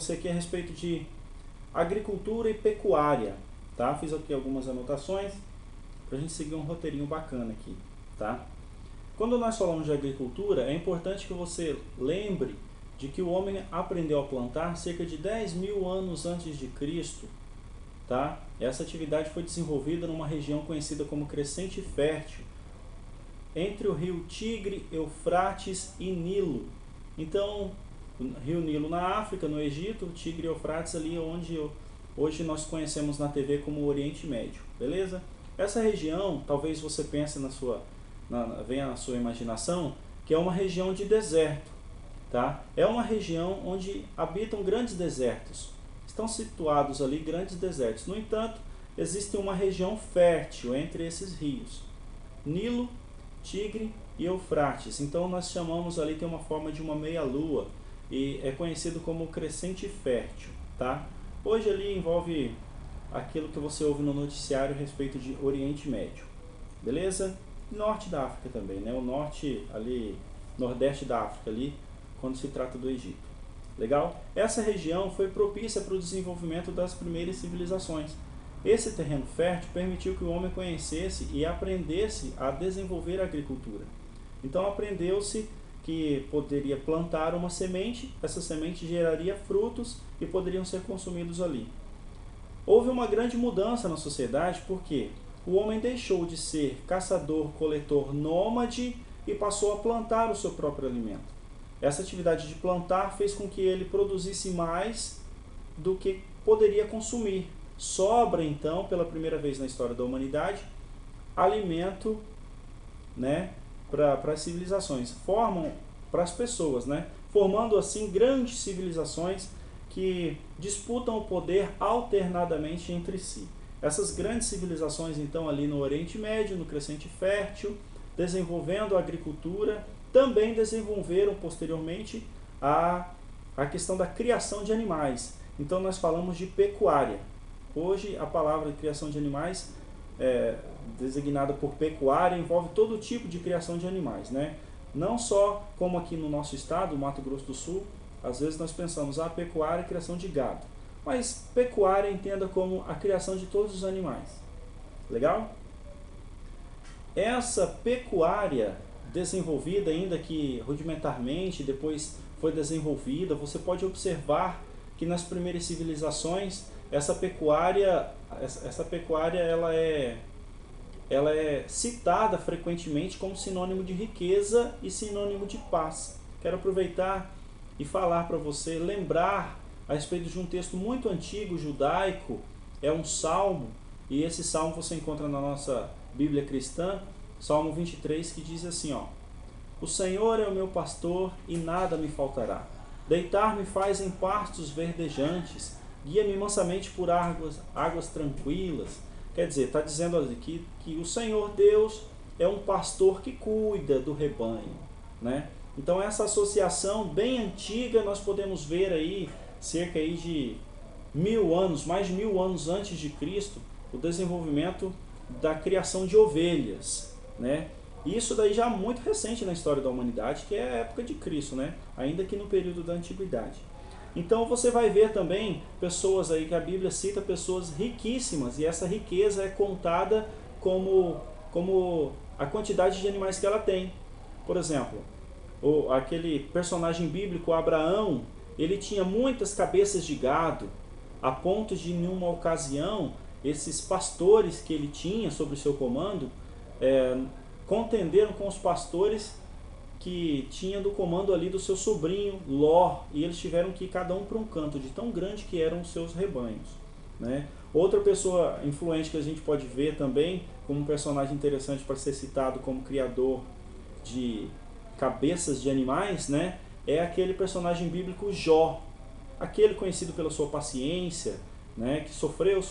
você aqui a respeito de agricultura e pecuária, tá? Fiz aqui algumas anotações para a gente seguir um roteirinho bacana aqui, tá? Quando nós falamos de agricultura, é importante que você lembre de que o homem aprendeu a plantar cerca de 10.000 anos antes de Cristo, tá? Essa atividade foi desenvolvida numa região conhecida como Crescente Fértil, entre o rio Tigre, Eufrates e Nilo. Então, rio Nilo na África, no Egito, o Tigre e Eufrates ali onde hoje nós conhecemos na TV como Oriente Médio, beleza? Essa região, talvez você pense venha na sua imaginação, que é uma região de deserto, tá? É uma região onde habitam grandes desertos. Estão situados ali grandes desertos. No entanto, existe uma região fértil entre esses rios, Nilo, Tigre e Eufrates. Então nós chamamos ali, tem uma forma de uma meia-lua e é conhecido como Crescente Fértil, tá? Hoje ali envolve aquilo que você ouve no noticiário a respeito de Oriente Médio, beleza? Norte da África também, né? O norte ali, nordeste da África ali, quando se trata do Egito. Legal? Essa região foi propícia para o desenvolvimento das primeiras civilizações. Esse terreno fértil permitiu que o homem conhecesse e aprendesse a desenvolver a agricultura. Então aprendeu-se que poderia plantar uma semente, essa semente geraria frutos e poderiam ser consumidos ali. Houve uma grande mudança na sociedade porque o homem deixou de ser caçador-coletor nômade e passou a plantar o seu próprio alimento. Essa atividade de plantar fez com que ele produzisse mais do que poderia consumir. Sobra então, pela primeira vez na história da humanidade, alimento, né, para as civilizações, formam para as pessoas, né, formando assim grandes civilizações que disputam o poder alternadamente entre si. Essas grandes civilizações então ali no Oriente Médio, no Crescente Fértil, desenvolvendo a agricultura, também desenvolveram posteriormente a questão da criação de animais. Então nós falamos de pecuária. Hoje a palavra criação de animais, designada por pecuária, envolve todo tipo de criação de animais, né? Não só como aqui no nosso estado, Mato Grosso do Sul, às vezes nós pensamos, pecuária é criação de gado. Mas pecuária entenda como a criação de todos os animais. Legal? Essa pecuária desenvolvida, ainda que rudimentarmente, depois foi desenvolvida, você pode observar que nas primeiras civilizações essa pecuária ela é citada frequentemente como sinônimo de riqueza e sinônimo de paz. Quero aproveitar e falar para você, lembrar a respeito de um texto muito antigo, judaico, é um salmo, e esse salmo você encontra na nossa Bíblia cristã, Salmo 23, que diz assim, O Senhor é o meu pastor e nada me faltará. Deitar-me faz em pastos verdejantes, guia-me mansamente por águas tranquilas. Quer dizer, está dizendo aqui que o Senhor Deus é um pastor que cuida do rebanho, né? Então essa associação bem antiga nós podemos ver aí, cerca aí de 1.000 anos, mais de 1.000 anos antes de Cristo, o desenvolvimento da criação de ovelhas, né? Isso daí já muito recente na história da humanidade, que é a época de Cristo, né? Ainda que no período da antiguidade. Então você vai ver também pessoas aí que a Bíblia cita, pessoas riquíssimas, e essa riqueza é contada como a quantidade de animais que ela tem. Por exemplo, aquele personagem bíblico Abraão, ele tinha muitas cabeças de gado, a ponto de em uma ocasião esses pastores que ele tinha sob o seu comando contenderam com os pastores que tinha do comando ali do seu sobrinho Ló, e eles tiveram que ir cada um para um canto, de tão grande que eram os seus rebanhos, né? Outra pessoa influente que a gente pode ver também como um personagem interessante para ser citado como criador de cabeças de animais, né, é aquele personagem bíblico Jó, aquele conhecido pela sua paciência, né, que sofreu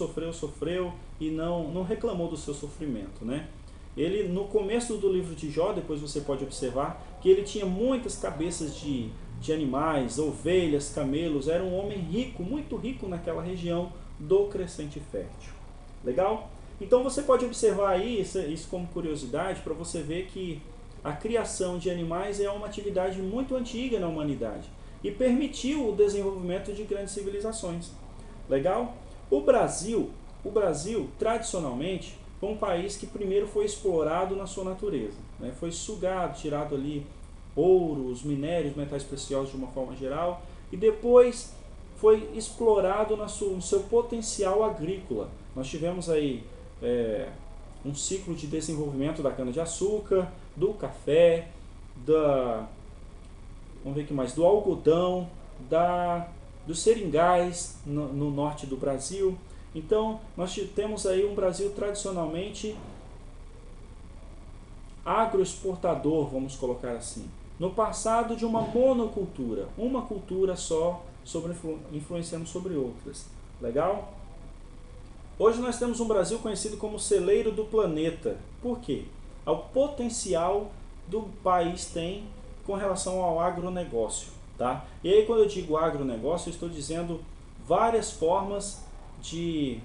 e não reclamou do seu sofrimento, né? Ele, no começo do livro de Jó, depois você pode observar que ele tinha muitas cabeças de animais, ovelhas, camelos, era um homem rico, muito rico naquela região do Crescente Fértil. Legal? Então você pode observar aí, isso como curiosidade, para você ver que a criação de animais é uma atividade muito antiga na humanidade. e permitiu o desenvolvimento de grandes civilizações. Legal? O Brasil tradicionalmente, foi um país que primeiro foi explorado na sua natureza, né? Foi sugado, tirado ali ouro, os minérios, metais preciosos de uma forma geral, e depois foi explorado no seu potencial agrícola. Nós tivemos aí um ciclo de desenvolvimento da cana-de-açúcar, do café, vamos ver o que mais, do algodão, dos seringais no norte do Brasil. Então, nós temos aí um Brasil tradicionalmente agroexportador, vamos colocar assim. No passado, de uma monocultura, uma cultura só influenciando sobre outras. Legal? Hoje nós temos um Brasil conhecido como celeiro do planeta. Por quê? O potencial do país tem com relação ao agronegócio. Tá? E aí, quando eu digo agronegócio, eu estou dizendo várias formas de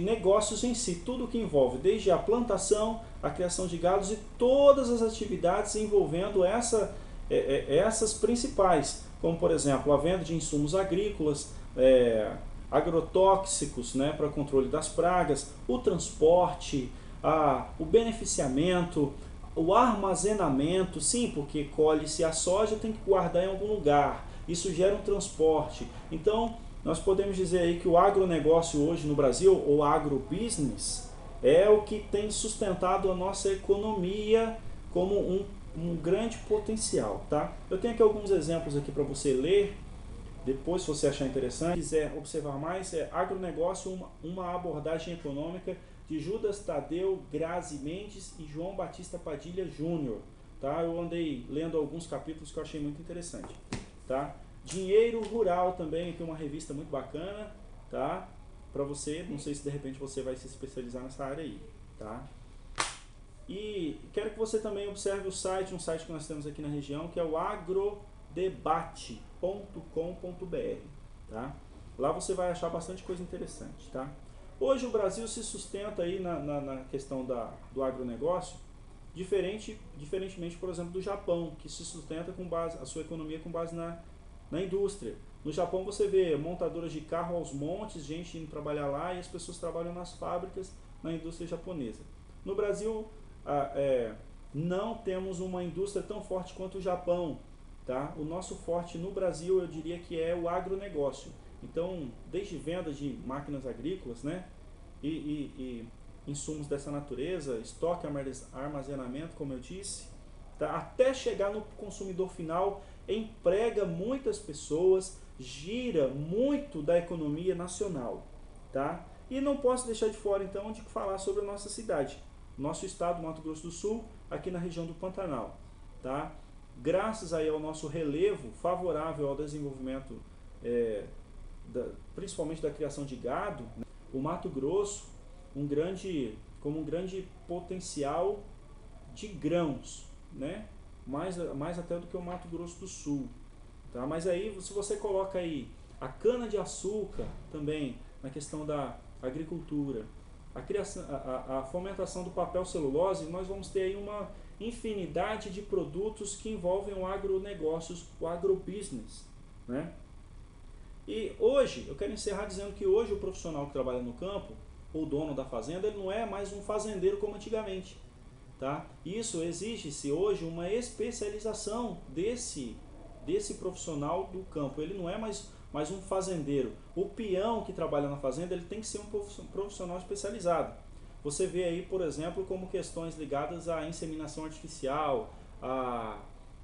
negócios em si, tudo que envolve, desde a plantação, a criação de gados e todas as atividades envolvendo essas principais, como por exemplo a venda de insumos agrícolas, agrotóxicos, né, para controle das pragas, o transporte, o beneficiamento, o armazenamento, sim, porque colhe-se a soja, tem que guardar em algum lugar, isso gera um transporte. Então, nós podemos dizer aí que o agronegócio hoje no Brasil, ou agrobusiness, é o que tem sustentado a nossa economia como um grande potencial. Tá? Eu tenho aqui alguns exemplos aqui para você ler, depois se você achar interessante, quiser observar mais, Agronegócio, uma abordagem econômica, de Judas Tadeu Grazi Mendes e João Batista Padilha Júnior. Tá? Eu andei lendo alguns capítulos que eu achei muito interessante. Tá? Dinheiro Rural também, aqui uma revista muito bacana, tá? Para você, não sei se de repente você vai se especializar nessa área aí, tá? E quero que você também observe um site que nós temos aqui na região, que é o agrodebate.com.br, tá? Lá você vai achar bastante coisa interessante, tá? Hoje o Brasil se sustenta aí na questão do agronegócio, diferentemente, por exemplo, do Japão, que se sustenta a sua economia com base na indústria. No Japão você vê montadoras de carro aos montes, gente indo trabalhar lá, e as pessoas trabalham nas fábricas, na indústria japonesa. No Brasil, não temos uma indústria tão forte quanto o Japão. Tá? O nosso forte no Brasil, eu diria que é o agronegócio. Então, desde venda de máquinas agrícolas, né, e insumos dessa natureza, estoque, armazenamento, como eu disse, tá? Até chegar no consumidor final, emprega muitas pessoas, gira muito da economia nacional, tá? E não posso deixar de fora então de falar sobre a nossa cidade, nosso estado, Mato Grosso do Sul, aqui na região do Pantanal, tá? Graças aí ao nosso relevo favorável ao desenvolvimento, principalmente da criação de gado, né? O Mato Grosso, como um grande potencial de grãos, né? Mais até do que o Mato Grosso do Sul, tá? Mas aí, se você coloca aí a cana-de-açúcar também na questão da agricultura, a fomentação do papel celulose, nós vamos ter aí uma infinidade de produtos que envolvem o agronegócios, o agrobusiness, né? E hoje, eu quero encerrar dizendo que hoje o profissional que trabalha no campo, ou dono da fazenda, ele não é mais um fazendeiro como antigamente. Tá? Isso exige-se hoje uma especialização desse profissional do campo. Ele não é mais um fazendeiro. O peão que trabalha na fazenda, ele tem que ser um profissional especializado. Você vê aí, por exemplo, como questões ligadas à inseminação artificial,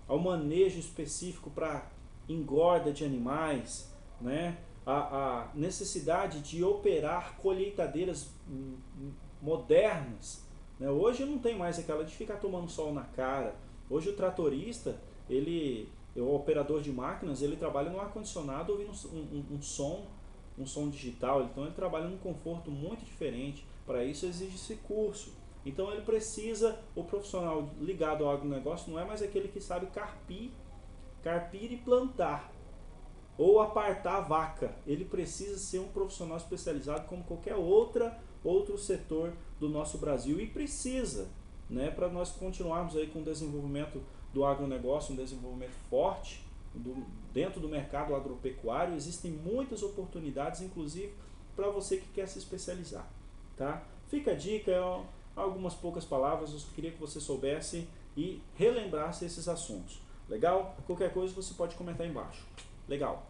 ao manejo específico para engorda de animais, né? A necessidade de operar colheitadeiras modernas. Hoje não tem mais aquela de ficar tomando sol na cara. Hoje o tratorista, o operador de máquinas, ele trabalha no ar-condicionado ouvindo um som digital. Então ele trabalha num conforto muito diferente. Para isso exige-se curso. Então ele precisa, o profissional ligado ao agronegócio não é mais aquele que sabe carpir e plantar, ou apartar a vaca. Ele precisa ser um profissional especializado como qualquer outro setor do nosso Brasil, e precisa, né, para nós continuarmos aí com o desenvolvimento do agronegócio, um desenvolvimento forte, dentro do mercado agropecuário existem muitas oportunidades, inclusive para você que quer se especializar, tá? Fica a dica, algumas poucas palavras, eu queria que você soubesse e relembrasse esses assuntos. Legal? Qualquer coisa você pode comentar embaixo. Legal?